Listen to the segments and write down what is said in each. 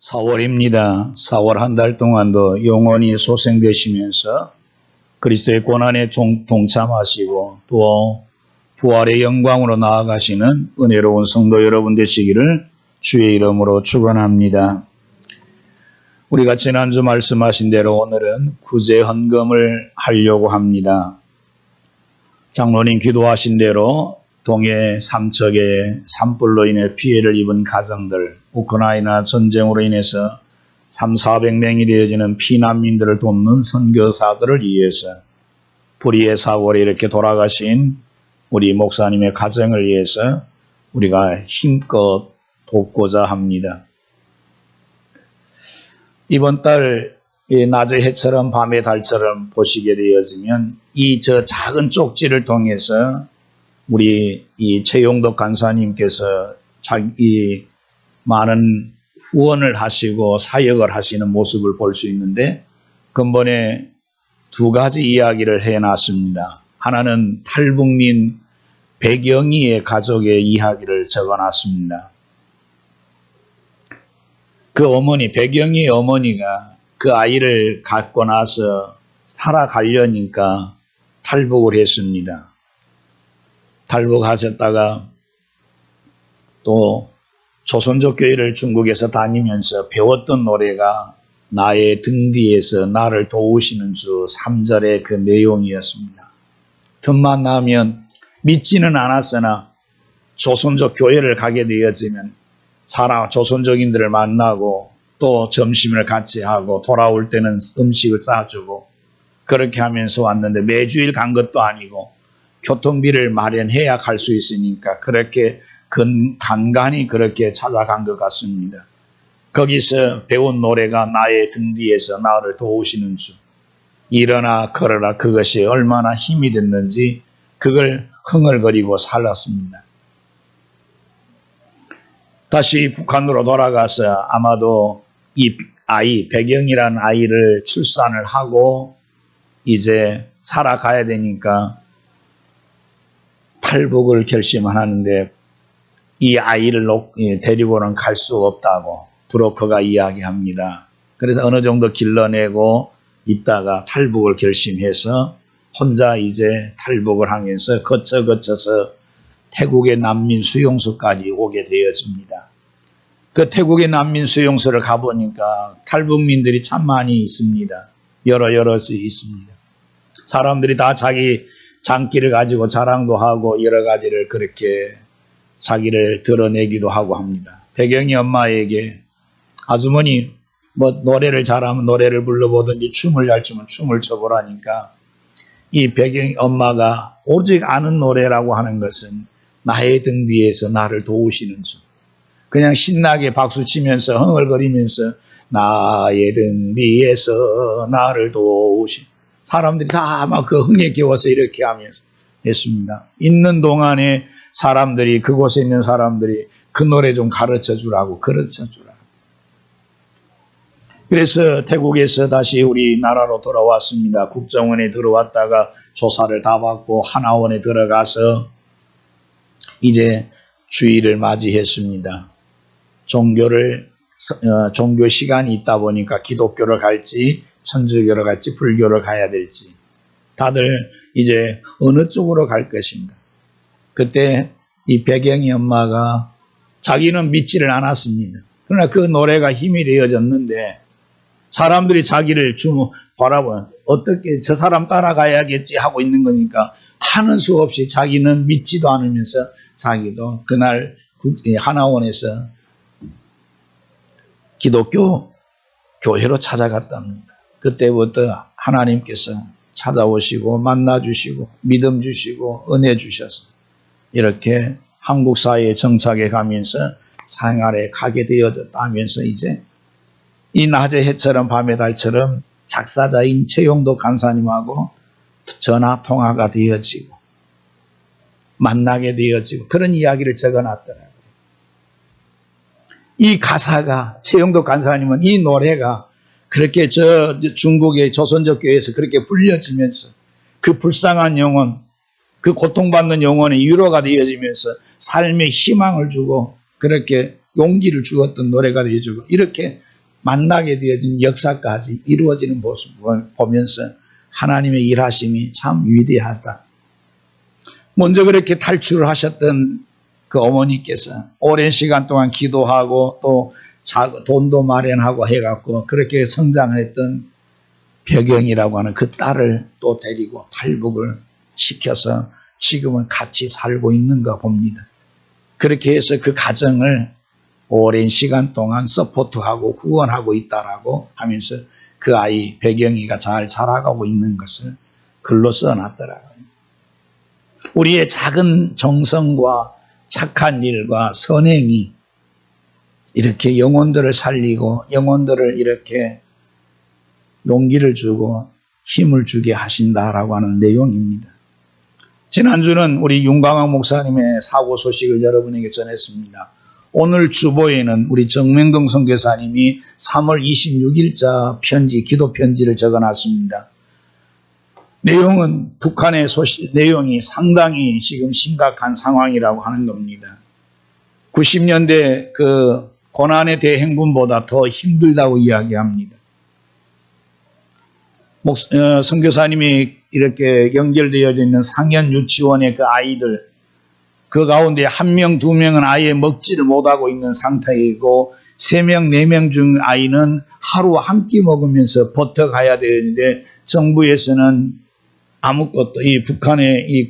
4월입니다. 4월 한 달 동안도 영원히 소생되시면서 그리스도의 고난에 동참하시고 또 부활의 영광으로 나아가시는 은혜로운 성도 여러분 되시기를 주의 이름으로 축원합니다. 우리가 지난주 말씀하신 대로 오늘은 구제 헌금을 하려고 합니다. 장로님 기도하신 대로 동해 삼척에 산불로 인해 피해를 입은 가정들, 우크라이나 전쟁으로 인해서 300~400명이 되어지는 피난민들을 돕는 선교사들을 위해서 불의의 사고로 이렇게 돌아가신 우리 목사님의 가정을 위해서 우리가 힘껏 돕고자 합니다. 이번 달 낮의 해처럼 밤의 달처럼 보시게 되어지면 저 작은 쪽지를 통해서 우리 이 최용덕 간사님께서 자기 많은 후원을 하시고 사역을 하시는 모습을 볼 수 있는데 근본에 두 가지 이야기를 해놨습니다. 하나는 탈북민 백영희의 가족의 이야기를 적어놨습니다. 그 어머니, 백영희의 어머니가 그 아이를 갖고 나서 살아가려니까 탈북을 했습니다. 탈북하셨다가 또 조선족 교회를 중국에서 다니면서 배웠던 노래가 나의 등 뒤에서 나를 도우시는 주 3절의 그 내용이었습니다. 틈만 나면 믿지는 않았으나 조선족 교회를 가게 되어지면 조선족인들을 만나고 또 점심을 같이 하고 돌아올 때는 음식을 싸주고 그렇게 하면서 왔는데 매주일 간 것도 아니고 교통비를 마련해야 갈 수 있으니까 그렇게 간간히 그렇게 찾아간 것 같습니다. 거기서 배운 노래가 나의 등 뒤에서 나를 도우시는 주. 일어나 걸어라 그것이 얼마나 힘이 됐는지 그걸 흥얼거리고 살았습니다. 다시 북한으로 돌아가서 아마도 이 아이, 백영이라는 아이를 출산을 하고 이제 살아가야 되니까 탈북을 결심하는데 이 아이를 데리고는 갈 수 없다고 브로커가 이야기합니다. 그래서 어느 정도 길러내고 있다가 탈북을 결심해서 혼자 이제 탈북을 하면서 거쳐서 태국의 난민 수용소까지 오게 되었습니다. 그 태국의 난민 수용소를 가보니까 탈북민들이 참 많이 있습니다. 여럿이 있습니다. 사람들이 다 자기 장기를 가지고 자랑도 하고 여러 가지를 그렇게 자기를 드러내기도 하고 합니다. 백영이 엄마에게 아주머니 노래를 잘하면 노래를 불러보든지 춤을 잘 추면 춤을 춰보라니까 이 백영이 엄마가 오직 아는 노래라고 하는 것은 나의 등 뒤에서 나를 도우시는 주. 그냥 신나게 박수치면서 흥얼거리면서 나의 등 뒤에서 나를 도우시. 사람들이 다 막 그 흥에 겨워서 이렇게 하면서 했습니다. 있는 동안에 사람들이 그곳에 있는 사람들이 그 노래 좀 가르쳐 주라고. 그래서 태국에서 다시 우리나라로 돌아왔습니다. 국정원에 들어왔다가 조사를 다 받고 하나원에 들어가서 이제 주일을 맞이했습니다. 종교 시간이 있다 보니까 기독교를 갈지 천주교를 갈지 불교를 가야 될지 다들 이제 어느 쪽으로 갈 것인가. 그때 이 백영이 엄마가 자기는 믿지를 않았습니다. 그러나 그 노래가 힘이 되어졌는데 사람들이 자기를 바라보면 어떻게 저 사람 따라가야겠지 하고 있는 거니까 하는 수 없이 자기는 믿지도 않으면서 자기도 그날 하나원에서 기독교 교회로 찾아갔답니다. 그때부터 하나님께서 찾아오시고 만나주시고 믿음 주시고 은혜 주셔서 이렇게 한국 사회에 정착해 가면서 생활에 가게 되어졌다 하면서 이제 이 낮의 해처럼 밤의 달처럼 작사자인 최용덕 간사님하고 전화 통화가 되어지고 만나게 되어지고 그런 이야기를 적어놨더라고요. 이 가사가 최용덕 간사님은 이 노래가 그렇게 중국의 조선족 교회에서 그렇게 불려지면서 그 불쌍한 영혼, 그 고통받는 영혼의 위로가 되어지면서 삶에 희망을 주고 그렇게 용기를 주었던 노래가 되어주고 이렇게 만나게 되어진 역사까지 이루어지는 모습을 보면서 하나님의 일하심이 참 위대하다. 먼저 그렇게 탈출을 하셨던 그 어머니께서 오랜 시간 동안 기도하고 또 돈도 마련하고 해갖고 그렇게 성장을 했던 벽영이라고 하는 그 딸을 또 데리고 탈북을 시켜서 지금은 같이 살고 있는가 봅니다. 그렇게 해서 그 가정을 오랜 시간 동안 서포트하고 후원하고 있다라고 하면서 그 아이 백영이가 잘 자라가고 있는 것을 글로 써놨더라고요. 우리의 작은 정성과 착한 일과 선행이 이렇게 영혼들을 살리고 영혼들을 이렇게 용기를 주고 힘을 주게 하신다라고 하는 내용입니다. 지난주는 우리 윤광학 목사님의 사고 소식을 여러분에게 전했습니다. 오늘 주보에는 우리 정명동 선교사님이 3월 26일자 편지, 기도 편지를 적어놨습니다. 내용은 북한의 내용이 상당히 지금 심각한 상황이라고 하는 겁니다. 90년대 그 고난의 대행군보다 더 힘들다고 이야기합니다. 선교사님이 이렇게 연결되어져 있는 상현 유치원의 그 아이들, 그 가운데 1명, 2명은 아예 먹지를 못하고 있는 상태이고 3명, 4명 중 아이는 하루 한 끼 먹으면서 버텨가야 되는데 정부에서는 아무것도, 이 북한의 이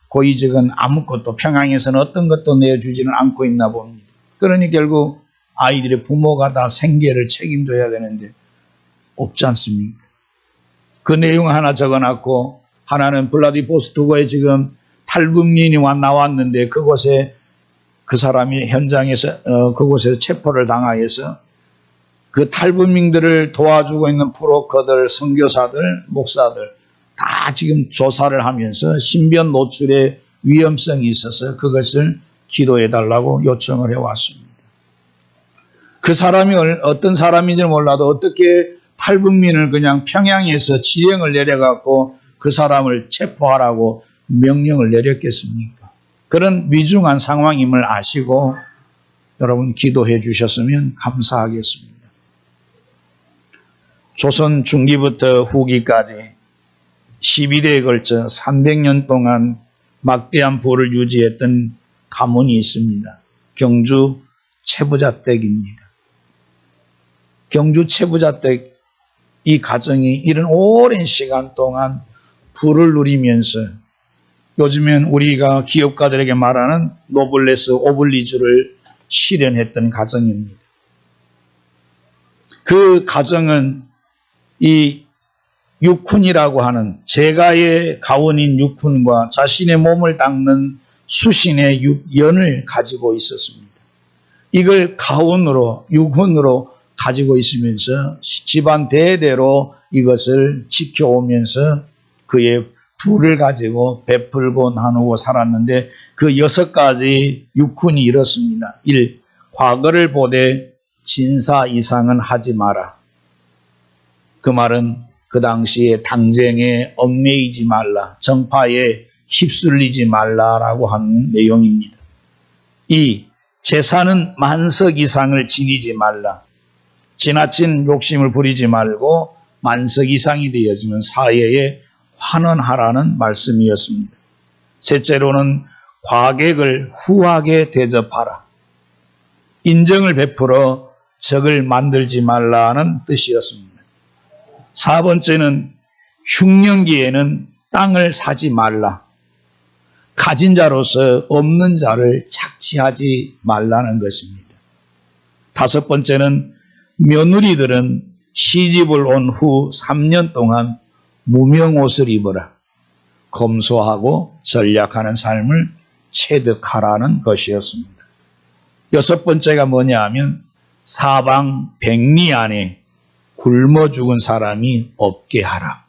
고위직은 아무것도 평양에서는 어떤 것도 내어주지는 않고 있나 봅니다. 그러니 결국 아이들의 부모가 다 생계를 책임져야 되는데 없지 않습니까? 그 내용 하나 적어놨고 하나는 블라디보스토크에 지금 탈북민이 나왔는데 그곳에 그 사람이 현장에서 그곳에서 체포를 당하여서 그 탈북민들을 도와주고 있는 브로커들, 선교사들, 목사들 다 지금 조사를 하면서 신변 노출의 위험성이 있어서 그것을 기도해달라고 요청을 해왔습니다. 그 사람이 어떤 사람인지 몰라도 어떻게 탈북민을 그냥 평양에서 지령을 내려갖고 그 사람을 체포하라고 명령을 내렸겠습니까? 그런 위중한 상황임을 아시고 여러분 기도해 주셨으면 감사하겠습니다. 조선 중기부터 후기까지 12대에 걸쳐 300년 동안 막대한 부를 유지했던 가문이 있습니다. 경주 채부자댁입니다. 경주 채부자댁 이 가정이 이런 오랜 시간 동안 부를 누리면서 요즘엔 우리가 기업가들에게 말하는 노블레스 오블리주를 실현했던 가정입니다. 그 가정은 이 육훈이라고 하는 제가의 가원인 육훈과 자신의 몸을 닦는 수신의 육연을 가지고 있었습니다. 이걸 가훈으로 육훈으로 가지고 있으면서 집안 대대로 이것을 지켜오면서 그의 부를 가지고 베풀고 나누고 살았는데 그 6가지 육훈이 이렇습니다. 1. 과거를 보되 진사 이상은 하지 마라. 그 말은 그 당시에 당쟁에 얽매이지 말라. 정파에 휩쓸리지 말라라고 하는 내용입니다. 2. 재산은 만석 이상을 지니지 말라. 지나친 욕심을 부리지 말고 만석 이상이 되어지면 사회에 환원하라는 말씀이었습니다. 셋째로는 과객을 후하게 대접하라. 인정을 베풀어 적을 만들지 말라는 뜻이었습니다. 4번째는 흉년기에는 땅을 사지 말라. 가진 자로서 없는 자를 착취하지 말라는 것입니다. 5번째는 며느리들은 시집을 온 후 3년 동안 무명옷을 입어라. 검소하고 전략하는 삶을 체득하라는 것이었습니다. 6번째가 뭐냐 하면 사방 백리 안에 굶어 죽은 사람이 없게 하라.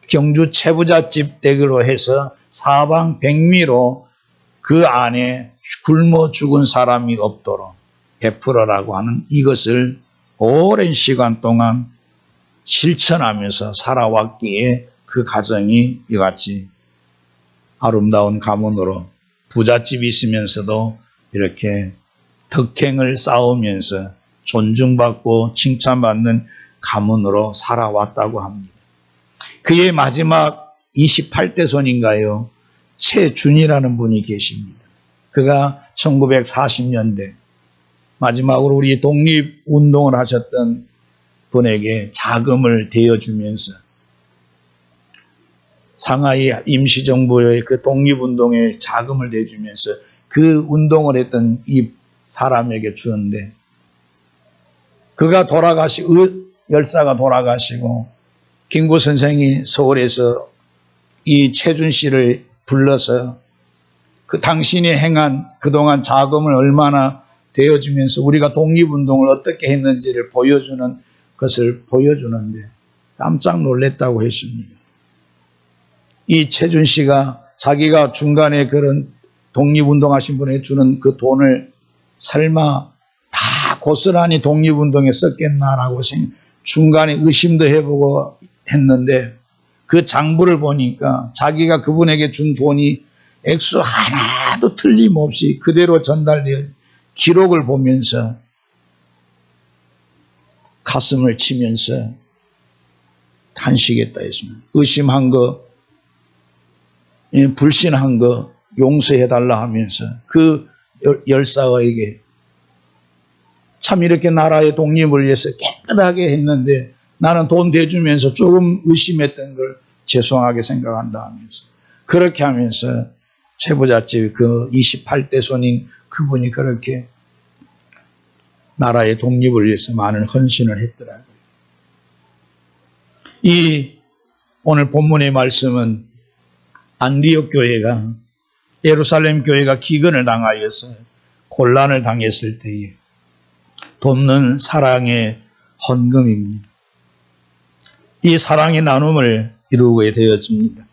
경주 채부잣집 댁으로 해서 사방 백리로 그 안에 굶어 죽은 사람이 없도록 베풀어라고 하는 이것을 오랜 시간 동안 실천하면서 살아왔기에 그 가정이 이같이 아름다운 가문으로 부잣집이 있으면서도 이렇게 덕행을 쌓으면서 존중받고 칭찬받는 가문으로 살아왔다고 합니다. 그의 마지막 28대손인가요? 최준이라는 분이 계십니다. 그가 1940년대 마지막으로 우리 독립운동을 하셨던 분에게 자금을 대어주면서 상하이 임시정부의 그 독립운동에 자금을 대주면서 그 운동을 했던 이 사람에게 주는데, 그가 열사가 돌아가시고 김구 선생이 서울에서 이 최준 씨를 불러서 그 당신이 행한 그동안 자금을 얼마나 대어주면서 우리가 독립운동을 어떻게 했는지를 보여주는 것을 보여주는데 깜짝 놀랐다고 했습니다. 이 최준 씨가 자기가 중간에 그런 독립운동하신 분에게 주는 그 돈을 설마 다 고스란히 독립운동에 썼겠나라고 중간에 의심도 해보고 했는데, 그 장부를 보니까 자기가 그분에게 준 돈이 액수 하나도 틀림없이 그대로 전달되어 기록을 보면서 가슴을 치면서 탄식했다 했습니다. 의심한 거, 불신한 거 용서해달라 하면서 그 열사에게 참 이렇게 나라의 독립을 위해서 깨끗하게 했는데 나는 돈 대주면서 조금 의심했던 걸 죄송하게 생각한다 하면서, 그렇게 하면서 최부잣집 그 28대 손인 그분이 그렇게 나라의 독립을 위해서 많은 헌신을 했더라고요. 이 오늘 본문의 말씀은 안디옥 교회가, 예루살렘 교회가 기근을 당하여서 곤란을 당했을 때에 돕는 사랑의 헌금입니다. 이 사랑의 나눔을 이루게 되어집니다.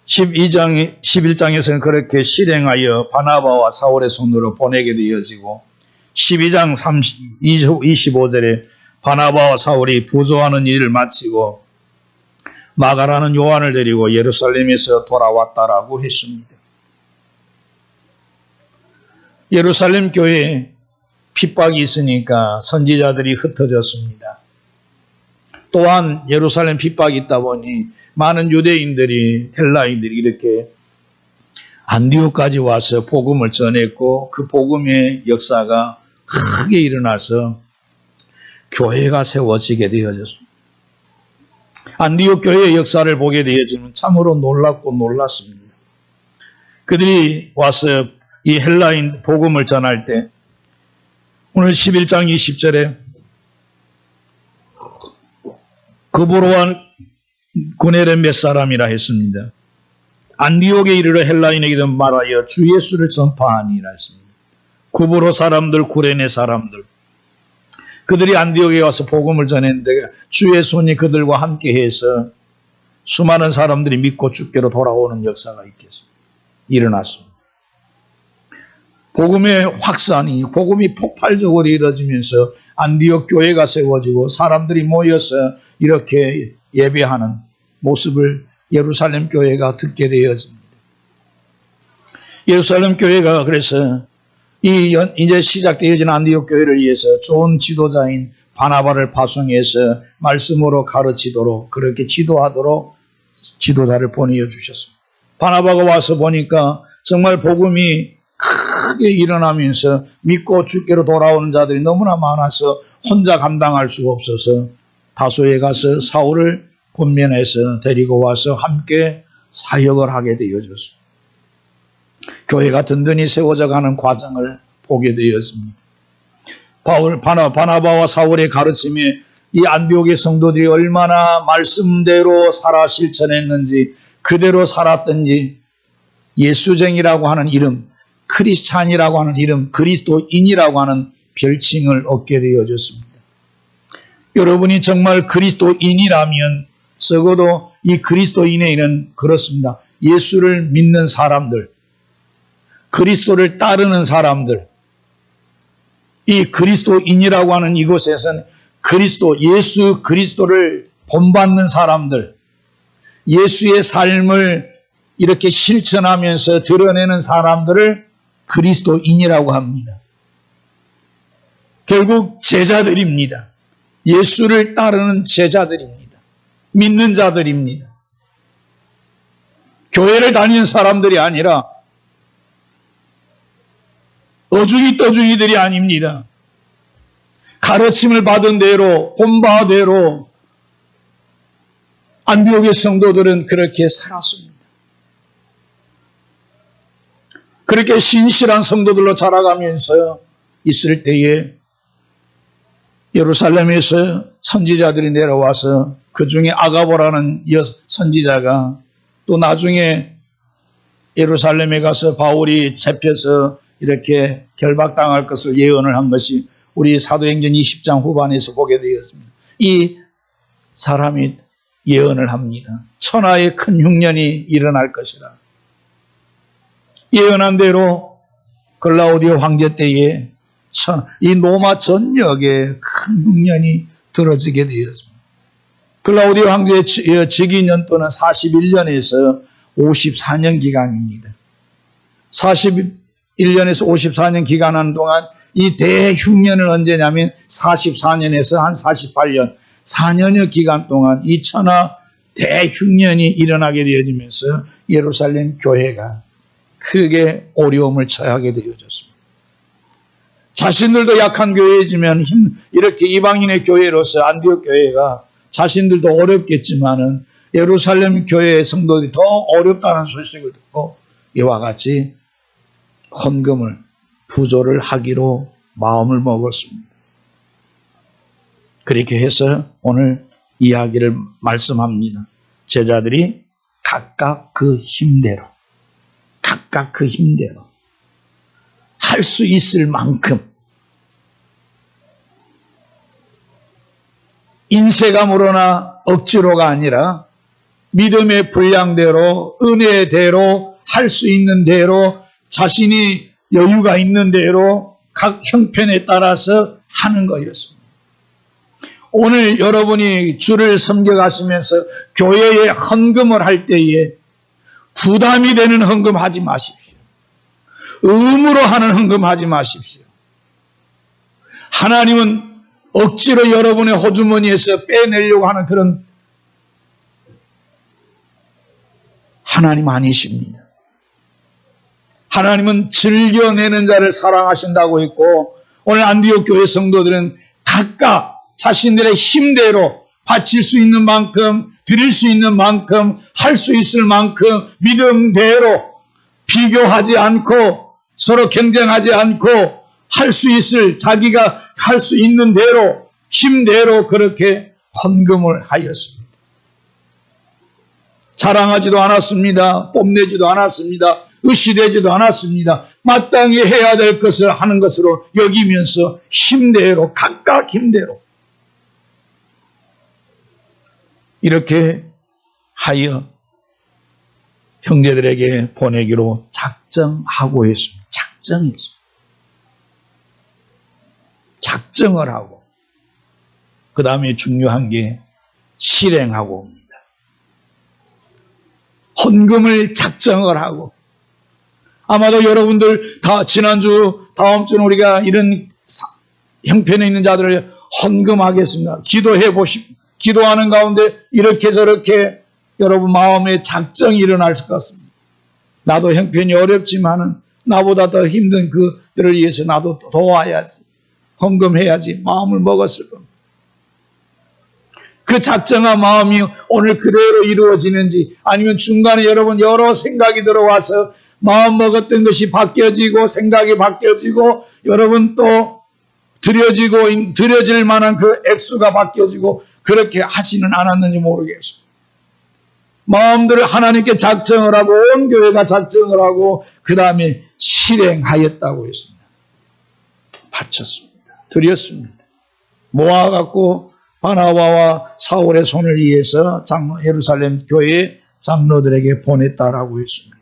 11장에서는 그렇게 실행하여 바나바와 사울의 손으로 보내게 되어지고, 12장 25절에 바나바와 사울이 부조하는 일을 마치고 마가라는 요한을 데리고 예루살렘에서 돌아왔다라고 했습니다. 예루살렘 교회에 핍박이 있으니까 선지자들이 흩어졌습니다. 또한 예루살렘 핍박이 있다 보니 많은 유대인들이, 헬라인들이 이렇게 안디옥까지 와서 복음을 전했고, 그 복음의 역사가 크게 일어나서 교회가 세워지게 되어졌습니다. 안디옥 교회의 역사를 보게 되어지면 참으로 놀랍고 놀랐습니다. 그들이 와서 이 헬라인 복음을 전할 때 오늘 11장 20절에 그보로한 구네른 몇 사람이라 했습니다. 안디옥에 이르러 헬라인에게도 말하여 주 예수를 전파하니라 했습니다. 구브로 사람들, 구레네 사람들, 그들이 안디옥에 와서 복음을 전했는데 주의 손이 그들과 함께해서 수많은 사람들이 믿고 주께로 돌아오는 역사가 일어났습니다. 복음의 확산이, 복음이 폭발적으로 이루어지면서 안디옥 교회가 세워지고 사람들이 모여서 이렇게 예배하는 모습을 예루살렘 교회가 듣게 되었습니다. 예루살렘 교회가 그래서 이제 시작되어진 안디옥 교회를 위해서 좋은 지도자인 바나바를 파송해서 말씀으로 가르치도록, 그렇게 지도하도록 지도자를 보내어 주셨습니다. 바나바가 와서 보니까 정말 복음이 크게 일어나면서 믿고 주께로 돌아오는 자들이 너무나 많아서 혼자 감당할 수가 없어서 다소에 가서 사울을 권면해서 데리고 와서 함께 사역을 하게 되어졌습니다. 교회가 든든히 세워져 가는 과정을 보게 되었습니다. 바나바와 사울의 가르침에 이 안디옥의 성도들이 얼마나 말씀대로 살아 실천했는지, 그대로 살았던지, 예수쟁이라고 하는 이름, 크리스찬이라고 하는 이름, 그리스도인이라고 하는 별칭을 얻게 되어졌습니다. 여러분이 정말 그리스도인이라면 적어도 이 그리스도인에는 그렇습니다. 예수를 믿는 사람들, 그리스도를 따르는 사람들, 이 그리스도인이라고 하는 이곳에서는 예수 그리스도를 본받는 사람들, 예수의 삶을 이렇게 실천하면서 드러내는 사람들을 그리스도인이라고 합니다. 결국 제자들입니다. 예수를 따르는 제자들입니다. 믿는 자들입니다. 교회를 다니는 사람들이 아니라 어중이 떠중이들이 아닙니다. 가르침을 받은 대로, 본바대로 안디옥의 성도들은 그렇게 살았습니다. 그렇게 신실한 성도들로 자라가면서 있을 때에 예루살렘에서 선지자들이 내려와서 그 중에 아가보라는 선지자가 또 나중에 예루살렘에 가서 바울이 잡혀서 이렇게 결박당할 것을 예언을 한 것이 우리 사도행전 20장 후반에서 보게 되었습니다. 이 사람이 예언을 합니다. 천하의 큰 흉년이 일어날 것이라. 예언한 대로 글라우디오 황제 때에 이 로마 전역에 큰 흉년이 들어지게 되었습니다. 글라우디오 황제의 즉위 년도는 41년에서 54년 기간입니다. 41년에서 54년 기간하는 동안 이 대흉년은 언제냐면 44년에서 한 48년, 4년여 기간 동안 이 천하 대흉년이 일어나게 되어지면서 예루살렘 교회가 크게 어려움을 처하게 되어졌습니다. 자신들도 약한 교회이지만 이렇게 이방인의 교회로서 안디옥 교회가 자신들도 어렵겠지만은 예루살렘 교회의 성도들이 더 어렵다는 소식을 듣고 이와 같이 헌금을 부조를 하기로 마음을 먹었습니다. 그렇게 해서 오늘 이야기를 말씀합니다. 제자들이 각각 그 힘대로 할 수 있을 만큼 인세감으로나 억지로가 아니라 믿음의 분량대로 은혜대로 할 수 있는 대로 자신이 여유가 있는 대로 각 형편에 따라서 하는 거였습니다. 오늘 여러분이 주를 섬겨가시면서 교회에 헌금을 할 때에 부담이 되는 헌금하지 마십시오. 의무로 하는 헌금하지 마십시오. 하나님은 억지로 여러분의 호주머니에서 빼내려고 하는 그런 하나님 아니십니다. 하나님은 즐겨내는 자를 사랑하신다고 했고 오늘 안디옥 교회 성도들은 각각 자신들의 힘대로 바칠 수 있는 만큼 드릴 수 있는 만큼 할 수 있을 만큼 믿음대로 비교하지 않고 서로 경쟁하지 않고 할 수 있을 자기가 할 수 있는 대로 힘대로 그렇게 헌금을 하였습니다. 자랑하지도 않았습니다. 뽐내지도 않았습니다. 의시되지도 않았습니다. 마땅히 해야 될 것을 하는 것으로 여기면서 힘대로 각각 힘대로 이렇게 하여 형제들에게 보내기로 작정하고 했습니다. 작정을 하고 그 다음에 중요한 게 실행하고 옵니다. 헌금을 작정을 하고 아마도 여러분들 다 지난주 다음 주는 우리가 이런 형편에 있는 자들을 헌금하겠습니다. 기도해 보십시오. 기도하는 가운데 이렇게 저렇게 여러분 마음에 작정이 일어날 것 같습니다. 나도 형편이 어렵지만은 나보다 더 힘든 그들을 위해서 나도 도와야지. 헌금해야지. 마음을 먹었을 겁니다. 그 작정한 마음이 오늘 그대로 이루어지는지 아니면 중간에 여러분 여러 생각이 들어와서 마음 먹었던 것이 바뀌어지고 생각이 바뀌어지고 여러분 또 드려질 만한 그 액수가 바뀌어지고 그렇게 하지는 않았는지 모르겠어요. 마음들을 하나님께 작정을 하고 온 교회가 작정을 하고 그 다음에 실행하였다고 했습니다. 바쳤습니다. 드렸습니다. 모아갖고 바나바와 사울의 손을 이해서 예루살렘 교회 장로들에게 보냈다라고 했습니다.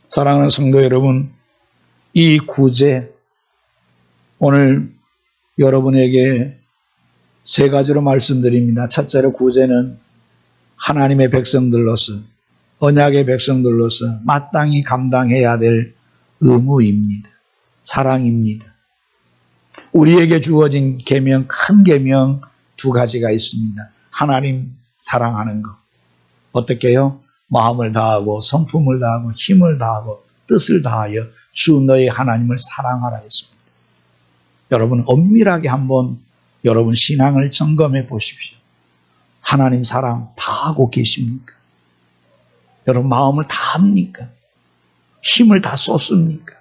사랑하는 성도 여러분, 이 구제 오늘 여러분에게 세 가지로 말씀드립니다. 첫째로 구제는 하나님의 백성들로서 언약의 백성들로서 마땅히 감당해야 될 의무입니다. 사랑입니다. 우리에게 주어진 계명, 큰 계명 두 가지가 있습니다. 하나님 사랑하는 것. 어떻게요? 마음을 다하고 성품을 다하고 힘을 다하고 뜻을 다하여 주 너의 하나님을 사랑하라 했습니다. 여러분 엄밀하게 한번 여러분 신앙을 점검해 보십시오. 하나님 사랑 다 하고 계십니까? 여러분 마음을 다 합니까? 힘을 다 쏟습니까?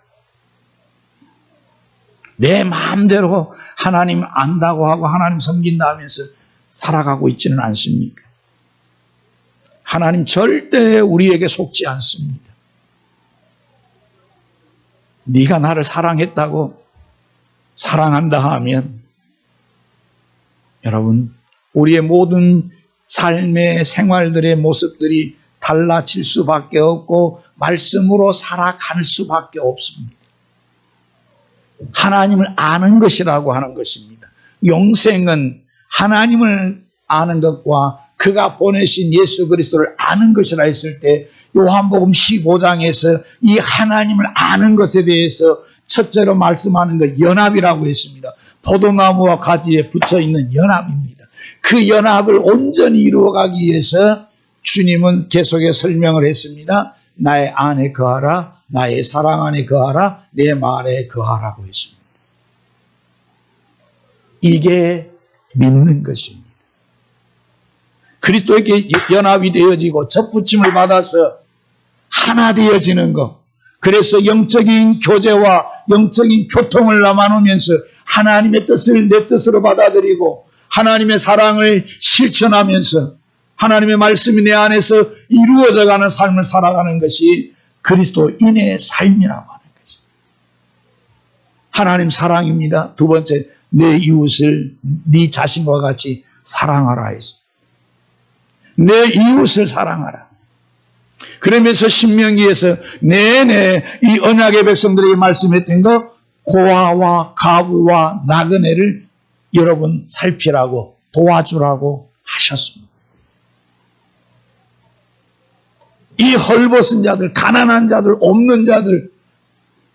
내 마음대로 하나님 안다고 하고 하나님 섬긴다 하면서 살아가고 있지는 않습니까? 하나님 절대 우리에게 속지 않습니다. 네가 나를 사랑했다고 사랑한다 하면 여러분 우리의 모든 삶의 생활들의 모습들이 달라질 수밖에 없고 말씀으로 살아갈 수밖에 없습니다. 하나님을 아는 것이라고 하는 것입니다. 영생은 하나님을 아는 것과 그가 보내신 예수 그리스도를 아는 것이라 했을 때 요한복음 15장에서 이 하나님을 아는 것에 대해서 첫째로 말씀하는 것 연합이라고 했습니다. 포도나무와 가지에 붙여있는 연합입니다. 그 연합을 온전히 이루어가기 위해서 주님은 계속해 설명을 했습니다. 나의 안에 거하라, 나의 사랑 안에 거하라, 내 말에 거하라고 했습니다. 이게 믿는 것입니다. 그리스도에게 연합이 되어지고 접붙임을 받아서 하나 되어지는 것. 그래서 영적인 교제와 영적인 교통을 나누면서 하나님의 뜻을 내 뜻으로 받아들이고 하나님의 사랑을 실천하면서 하나님의 말씀이 내 안에서 이루어져가는 삶을 살아가는 것이 그리스도인의 삶이라고 하는 것입니다. 하나님 사랑입니다. 두 번째, 내 이웃을 네 자신과 같이 사랑하라 했습니다. 내 이웃을 사랑하라. 그러면서 신명기에서 내내 이 언약의 백성들에게 말씀했던 거 고아와 가부와 나그네를 여러분 살피라고 도와주라고 하셨습니다. 이 헐벗은 자들, 가난한 자들, 없는 자들,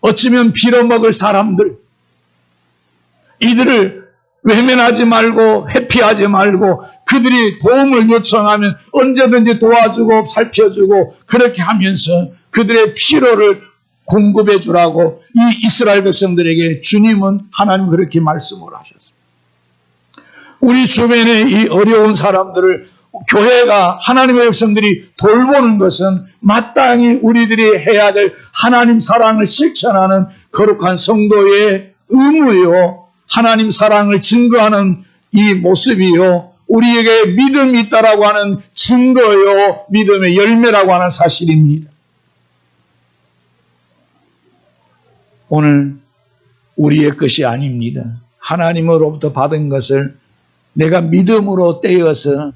어쩌면 빌어먹을 사람들, 이들을 외면하지 말고 회피하지 말고 그들이 도움을 요청하면 언제든지 도와주고 살펴주고 그렇게 하면서 그들의 필요를 공급해 주라고 이 이스라엘 백성들에게 주님은 하나님 그렇게 말씀을 하셨습니다. 우리 주변에 이 어려운 사람들을 교회가 하나님의 백성들이 돌보는 것은 마땅히 우리들이 해야 될 하나님 사랑을 실천하는 거룩한 성도의 의무요. 하나님 사랑을 증거하는 이 모습이요. 우리에게 믿음이 있다라고 하는 증거요. 믿음의 열매라고 하는 사실입니다. 오늘 우리의 것이 아닙니다. 하나님으로부터 받은 것을 내가 믿음으로 떼어서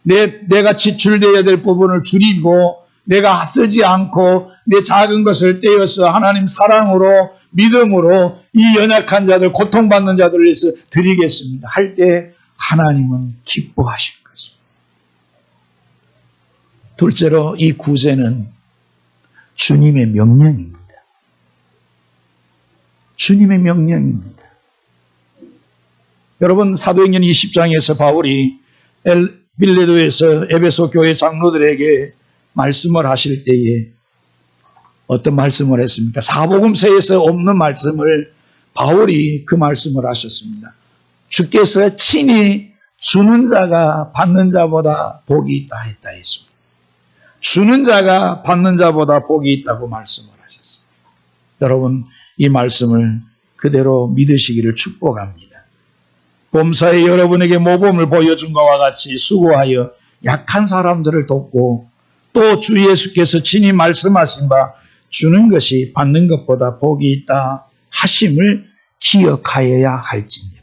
내가 지출되어야 될 부분을 줄이고 내가 쓰지 않고 내 작은 것을 떼어서 하나님 사랑으로 믿음으로 이 연약한 자들 고통받는 자들을 위해서 드리겠습니다. 할 때 하나님은 기뻐하실 것입니다. 둘째로 이 구제는 주님의 명령입니다. 주님의 명령입니다. 여러분 사도행전 20장에서 바울이 빌레도에서 에베소 교회 장로들에게 말씀을 하실 때에 어떤 말씀을 했습니까? 사복음서에서 없는 말씀을 바울이 그 말씀을 하셨습니다. 주께서 친히 주는 자가 받는 자보다 복이 있다 했다 했습니다. 주는 자가 받는 자보다 복이 있다고 말씀을 하셨습니다. 여러분 이 말씀을 그대로 믿으시기를 축복합니다. 범사에 여러분에게 모범을 보여준 것과 같이 수고하여 약한 사람들을 돕고 또 주 예수께서 친히 말씀하신 바 주는 것이 받는 것보다 복이 있다 하심을 기억하여야 할지니라.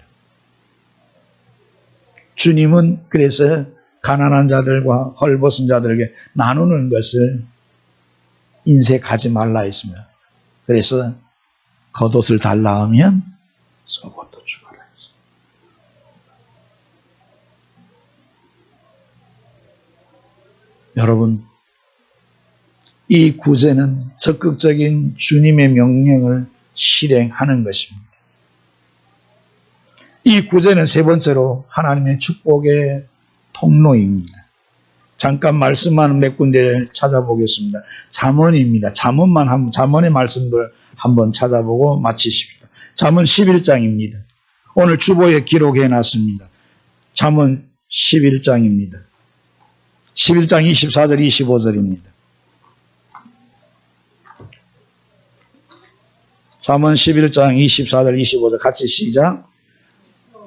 주님은 그래서 가난한 자들과 헐벗은 자들에게 나누는 것을 인색하지 말라 했습니다. 그래서 겉옷을 달라 하면 속옷도 주어라. 여러분, 이 구제는 적극적인 주님의 명령을 실행하는 것입니다. 이 구제는 세 번째로 하나님의 축복의 통로입니다. 잠깐 말씀만 몇 군데 찾아보겠습니다. 잠언입니다. 잠언의 말씀들 한번 찾아보고 마치십시오. 잠언 11장입니다. 오늘 주보에 기록해 놨습니다. 잠언 11장입니다. 11장 24절 25절입니다. 잠언 11장 24절 25절 같이 시작.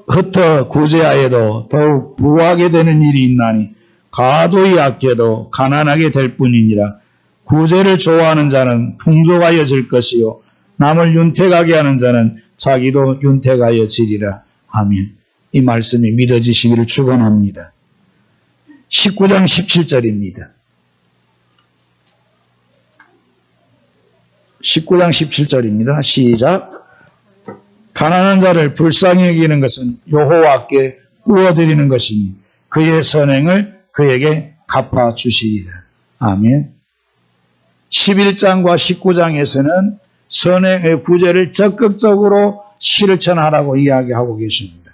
흩어 구제하여도 더욱 부하게 되는 일이 있나니 과도히 아껴도 가난하게 될 뿐이니라. 구제를 좋아하는 자는 풍족하여질 것이요 남을 윤택하게 하는 자는 자기도 윤택하여지리라. 아멘. 이 말씀이 믿어지시기를 축원합니다. 19장 17절입니다. 19장 17절입니다. 시작. 가난한 자를 불쌍히 여기는 것은 여호와께 꾸어드리는 것이니 그의 선행을 그에게 갚아주시리라. 아멘. 11장과 19장에서는 선행의 구제를 적극적으로 실천하라고 이야기하고 계십니다.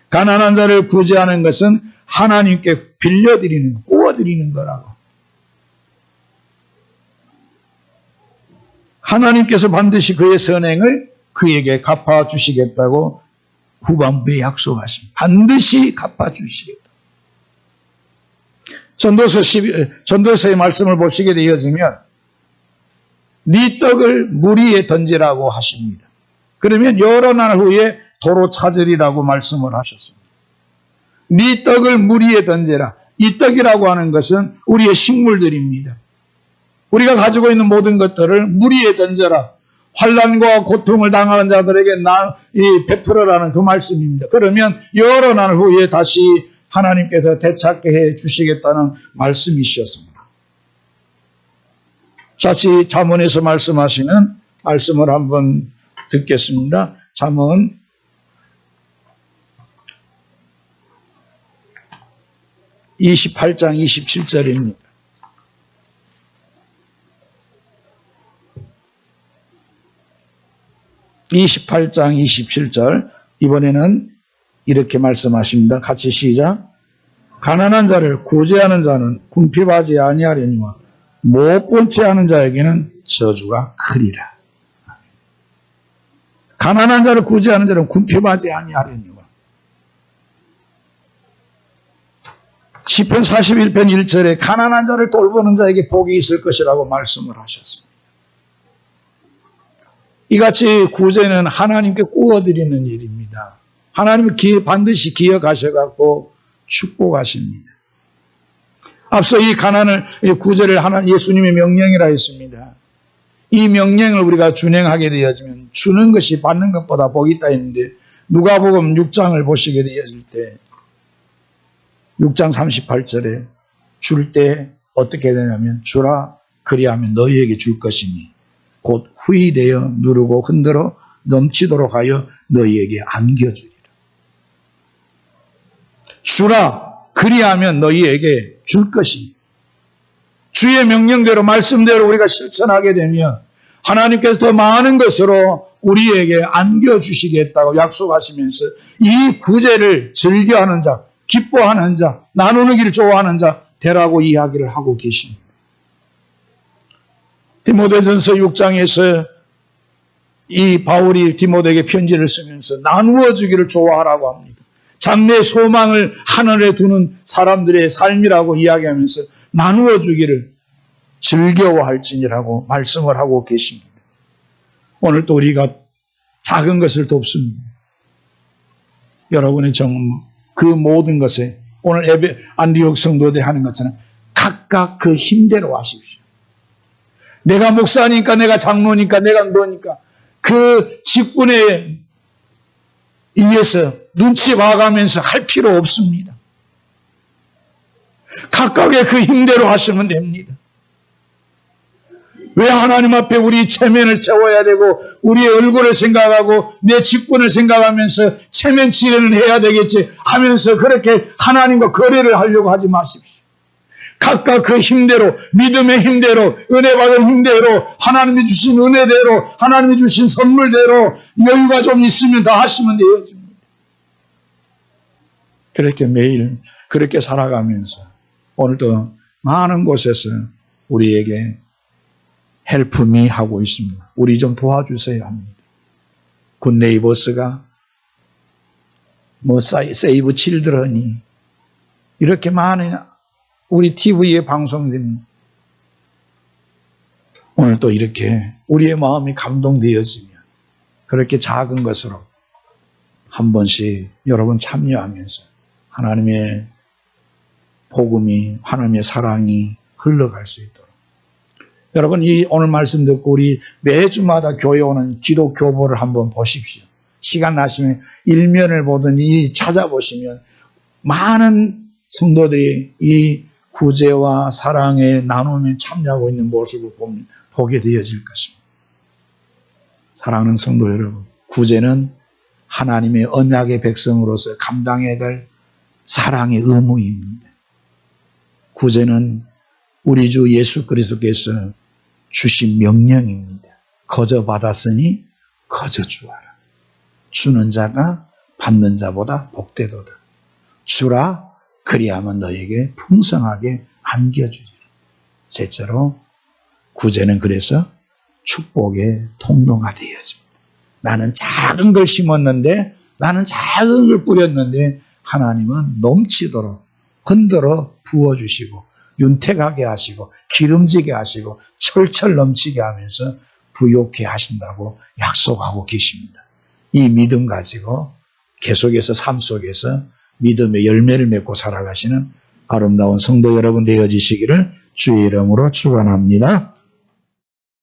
가난한 자를 구제하는 것은 하나님께 빌려드리는, 꾸어드리는 거라고. 하나님께서 반드시 그의 선행을 그에게 갚아주시겠다고 후반부에 약속하십니다. 반드시 갚아주시겠다. 전도서의 말씀을 보시게 되어지면 네 떡을 물 위에 던지라고 하십니다. 그러면 여러 날 후에 도로 찾으리라고 말씀을 하셨습니다. 네 떡을 물 위에 던져라. 이 떡이라고 하는 것은 우리의 식물들입니다. 우리가 가지고 있는 모든 것들을 물 위에 던져라. 환난과 고통을 당하는 자들에게 베풀어라는 그 말씀입니다. 그러면 여러 날 후에 다시 하나님께서 되찾게 해 주시겠다는 말씀이셨습니다. 다시 잠언에서 말씀하시는 말씀을 한번 듣겠습니다. 잠언 28장 27절입니다. (28장 27절) 이번에는 이렇게 말씀하십니다. 같이 시작. 가난한 자를 구제하는 자는 궁핍하지 아니하려니와 못 본 채 하는 자에게는 저주가 크리라. 가난한 자를 구제하는 자는 궁핍하지 아니하려니와. 시편 41편 1절에 가난한 자를 돌보는 자에게 복이 있을 것이라고 말씀을 하셨습니다. 이같이 구제는 하나님께 꾸어드리는 일입니다. 하나님은 반드시 기억하셔갖고 축복하십니다. 앞서 이 구제를 예수님의 명령이라 했습니다. 이 명령을 우리가 준행하게 되어지면 주는 것이 받는 것보다 복이 있다 했는데 누가복음 6장을 보시게 되어질 때 6장 38절에 줄 때 어떻게 되냐면 주라 그리하면 너희에게 줄 것이니 곧 후히되어 누르고 흔들어 넘치도록 하여 너희에게 안겨주리라. 주라 그리하면 너희에게 줄 것이니 주의 명령대로 말씀대로 우리가 실천하게 되면 하나님께서 더 많은 것으로 우리에게 안겨주시겠다고 약속하시면서 이 구제를 즐겨하는 자, 기뻐하는 자, 나누는 길을 좋아하는 자 되라고 이야기를 하고 계십니다. 디모데전서 6장에서 이 바울이 디모데에게 편지를 쓰면서 나누어 주기를 좋아하라고 합니다. 장래 소망을 하늘에 두는 사람들의 삶이라고 이야기하면서 나누어 주기를 즐거워할지니라고 말씀을 하고 계십니다. 오늘 또 우리가 작은 것을 돕습니다. 여러분의 그 모든 것에 오늘 안디옥 성도대 하는 것처럼 각각 그 힘대로 하십시오. 내가 목사니까, 내가 장로니까, 내가 뭐니까 그 직분에 의해서 눈치 봐가면서 할 필요 없습니다. 각각의 그 힘대로 하시면 됩니다. 왜 하나님 앞에 우리 체면을 세워야 되고 우리의 얼굴을 생각하고 내 직분을 생각하면서 체면 치레는 해야 되겠지 하면서 그렇게 하나님과 거래를 하려고 하지 마십시오. 각각 그 힘대로, 믿음의 힘대로, 은혜 받은 힘대로, 하나님이 주신 은혜대로, 하나님이 주신 선물대로 여유가 좀 있으면 다 하시면 되어집니다. 그렇게 매일 그렇게 살아가면서 오늘도 많은 곳에서 우리에게 헬프미 하고 있습니다. 우리 좀 도와주세요 합니다. 굿네이버스가 세이브 칠드런이 이렇게 많은 우리 TV에 방송됩니다. 오늘 또 이렇게 우리의 마음이 감동되어지면 그렇게 작은 것으로 한 번씩 여러분 참여하면서 하나님의 복음이, 하나님의 사랑이 흘러갈 수 있도록. 여러분, 이 오늘 말씀 듣고 우리 매주마다 교회 오는 기도 교보를 한번 보십시오. 시간 나시면 일면을 보든지 찾아보시면 많은 성도들이 이 구제와 사랑의 나눔에 참여하고 있는 모습을 보게 되어질 것입니다. 사랑하는 성도 여러분, 구제는 하나님의 언약의 백성으로서 감당해야 될 사랑의 의무입니다. 구제는 우리 주 예수 그리스도께서 주신 명령입니다. 거저 받았으니 거저 주어라. 주는 자가 받는 자보다 복되도다. 주라, 그리하면 너에게 풍성하게 안겨주리라. 셋째로 구제는 그래서 축복의 통로가 되어집니다. 나는 작은 걸 심었는데, 나는 작은 걸 뿌렸는데 하나님은 넘치도록 흔들어 부어주시고 윤택하게 하시고 기름지게 하시고 철철 넘치게 하면서 부욕해 하신다고 약속하고 계십니다. 이 믿음 가지고 계속해서 삶 속에서 믿음의 열매를 맺고 살아가시는 아름다운 성도 여러분 되어지시기를 주의 이름으로 축원합니다.